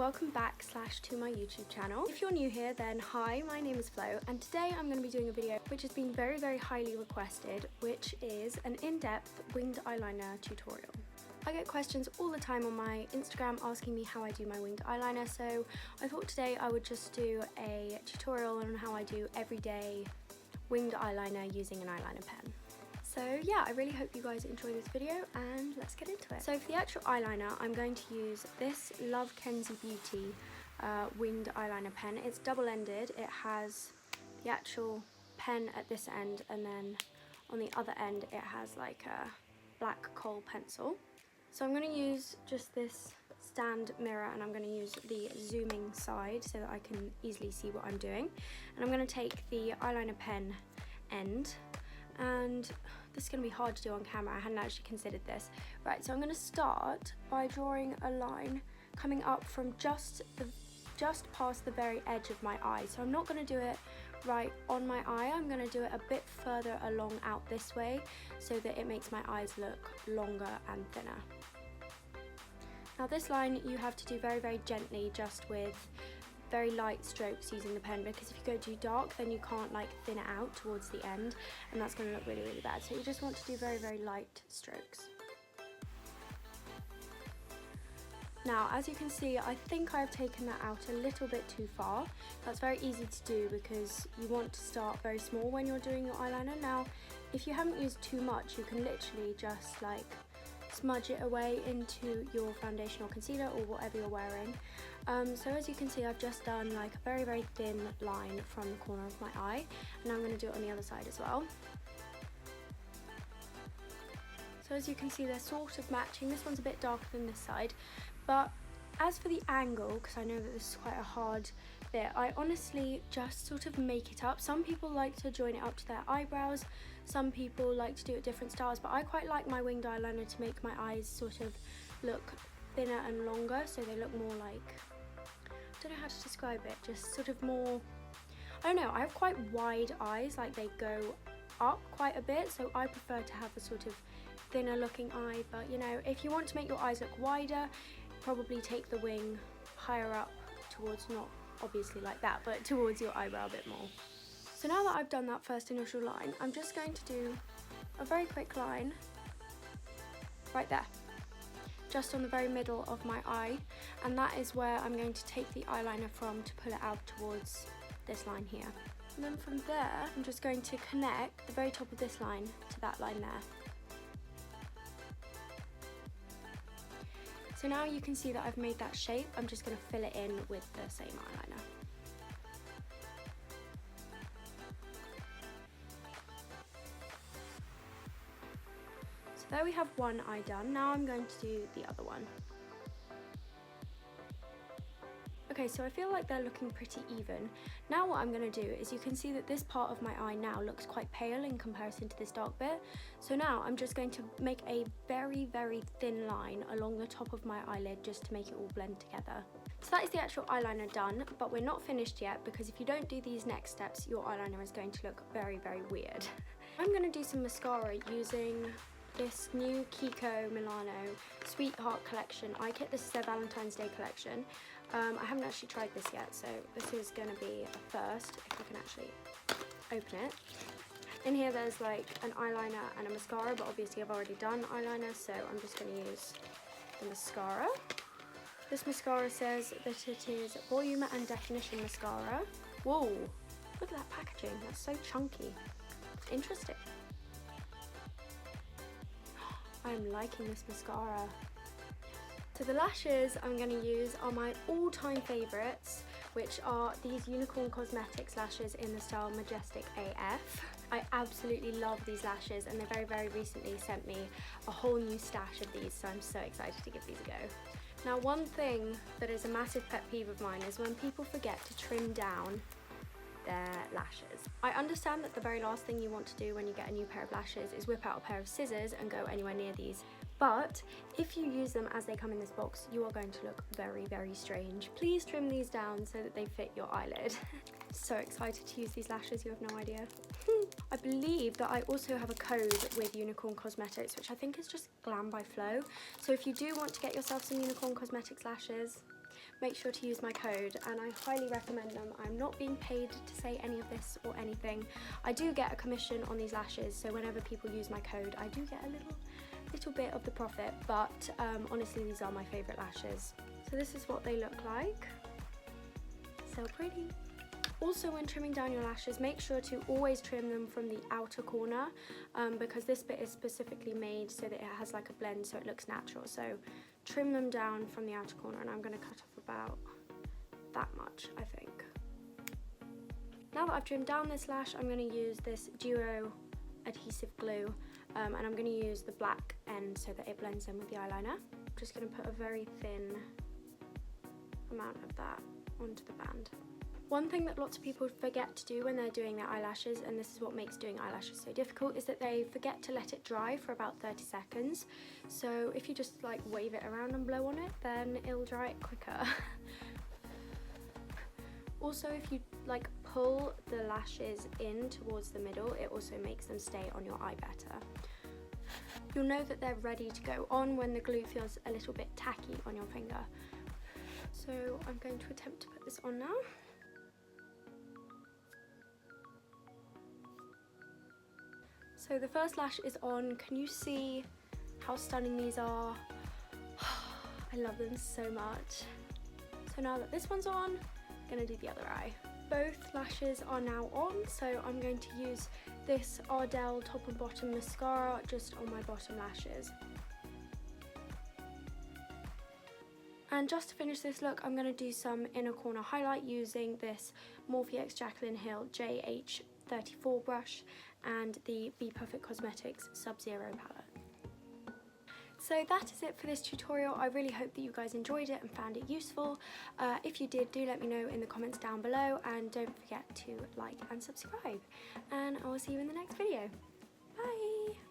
welcome back to my YouTube channel. If you're new here, then hi, my name is Flo, and today I'm going to be doing a video which has been very highly requested, which is an in-depth winged eyeliner tutorial. I get questions all the time on my Instagram asking me how I do my winged eyeliner, so I thought today I would just do a tutorial on how I do everyday winged eyeliner using an eyeliner pen. So yeah, I really hope you guys enjoy this video and let's get into it. So for the actual eyeliner, I'm going to use this Love Kenzie Beauty winged eyeliner pen. It's double-ended. It has the actual pen at this end, and then on the other end it has like a black kohl pencil. So I'm going to use just this stand mirror, and I'm going to use the zooming side so that I can easily see what I'm doing. And I'm going to take the eyeliner pen end, and this is going to be hard to do on camera, I hadn't actually considered this. Right, so I'm going to start by drawing a line coming up from just past the very edge of my eye. So I'm not going to do it right on my eye, I'm going to do it a bit further along out this way so that it makes my eyes look longer and thinner. Now this line you have to do very gently, just with very light strokes using the pen, because if you go too dark then you can't like thin it out towards the end, and that's going to look really bad. So you just want to do very light strokes. Now as you can see, I think I've taken that out a little bit too far. That's very easy to do because you want to start very small when you're doing your eyeliner. Now if you haven't used too much, you can literally just like smudge it away into your foundation or concealer or whatever you're wearing. So as you can see, I've just done like a very thin line from the corner of my eye, and I'm going to do it on the other side as well. So as you can see, they're sort of matching. This one's a bit darker than this side, but as for the angle, because I know that this is quite a hard bit, I honestly just sort of make it up. Some people like to join it up to their eyebrows, some people like to do it different styles, but I quite like my winged eyeliner to make my eyes sort of look thinner and longer, so they look more like, I don't know how to describe it, just sort of more, I don't know, I have quite wide eyes, like they go up quite a bit, so I prefer to have a sort of thinner looking eye. But you know, if you want to make your eyes look wider, probably take the wing higher up towards, not obviously like that, but towards your eyebrow a bit more. So now that I've done that first initial line, I'm just going to do a very quick line right there, just on the very middle of my eye, and that is where I'm going to take the eyeliner from to pull it out towards this line here. And then from there, I'm just going to connect the very top of this line to that line there. So now you can see that I've made that shape. I'm just going to fill it in with the same eyeliner. So there we have one eye done. Now I'm going to do the other one. Okay, so I feel like they're looking pretty even. Now what I'm going to do is, you can see that this part of my eye now looks quite pale in comparison to this dark bit. So now I'm just going to make a very thin line along the top of my eyelid, just to make it all blend together. So that is the actual eyeliner done, but we're not finished yet, because if you don't do these next steps, your eyeliner is going to look very weird. I'm going to do some mascara using this new Kiko Milano Sweetheart collection eye kit. This is their Valentine's Day collection. I haven't actually tried this yet, so this is going to be a first, if I can actually open it. In here there's like an eyeliner and a mascara, but obviously I've already done eyeliner, so I'm just going to use the mascara. This mascara says that it is volume and definition mascara. Whoa, look at that packaging, that's so chunky. Interesting. I'm liking this mascara. So the lashes I'm going to use are my all-time favourites, which are these Unicorn Cosmetics lashes in the style Majestic AF. I absolutely love these lashes, and they very recently sent me a whole new stash of these, so I'm so excited to give these a go. Now one thing that is a massive pet peeve of mine is when people forget to trim down their lashes. I understand that the very last thing you want to do when you get a new pair of lashes is whip out a pair of scissors and go anywhere near these, but if you use them as they come in this box, you are going to look very strange. Please trim these down so that they fit your eyelid. So excited to use these lashes, you have no idea. I believe that I also have a code with Unicorn Cosmetics, which I think is just Glam by Flo. So if you do want to get yourself some Unicorn Cosmetics lashes, make sure to use my code, and I highly recommend them. I'm not being paid to say any of this or anything. I do get a commission on these lashes, so whenever people use my code I do get a little bit of the profit, but honestly these are my favourite lashes. So this is what they look like. So pretty. Also, when trimming down your lashes, make sure to always trim them from the outer corner, because this bit is specifically made so that it has like a blend so it looks natural. So trim them down from the outer corner, and I'm going to cut off about that much, I think. Now that I've trimmed down this lash, I'm going to use this duo adhesive glue, and I'm going to use the black end so that it blends in with the eyeliner. I'm just going to put a very thin amount of that onto the band. One thing that lots of people forget to do when they're doing their eyelashes, and this is what makes doing eyelashes so difficult, is that they forget to let it dry for about 30 seconds. So if you just like wave it around and blow on it, then it'll dry it quicker. Also, if you like pull the lashes in towards the middle, it also makes them stay on your eye better. You'll know that they're ready to go on when the glue feels a little bit tacky on your finger. So I'm going to attempt to put this on now. So the first lash is on. Can you see how stunning these are? I love them so much. So now that this one's on, I'm gonna do the other eye. Both lashes are now on, so I'm going to use this Ardell top and bottom mascara just on my bottom lashes. And just to finish this look, I'm going to do some inner corner highlight using this Morphe X Jaclyn Hill JH34 brush and the Be Perfect Cosmetics Sub-Zero palette. So that is it for this tutorial. I really hope that you guys enjoyed it and found it useful. If you did, do let me know in the comments down below, and don't forget to like and subscribe. And I will see you in the next video. Bye!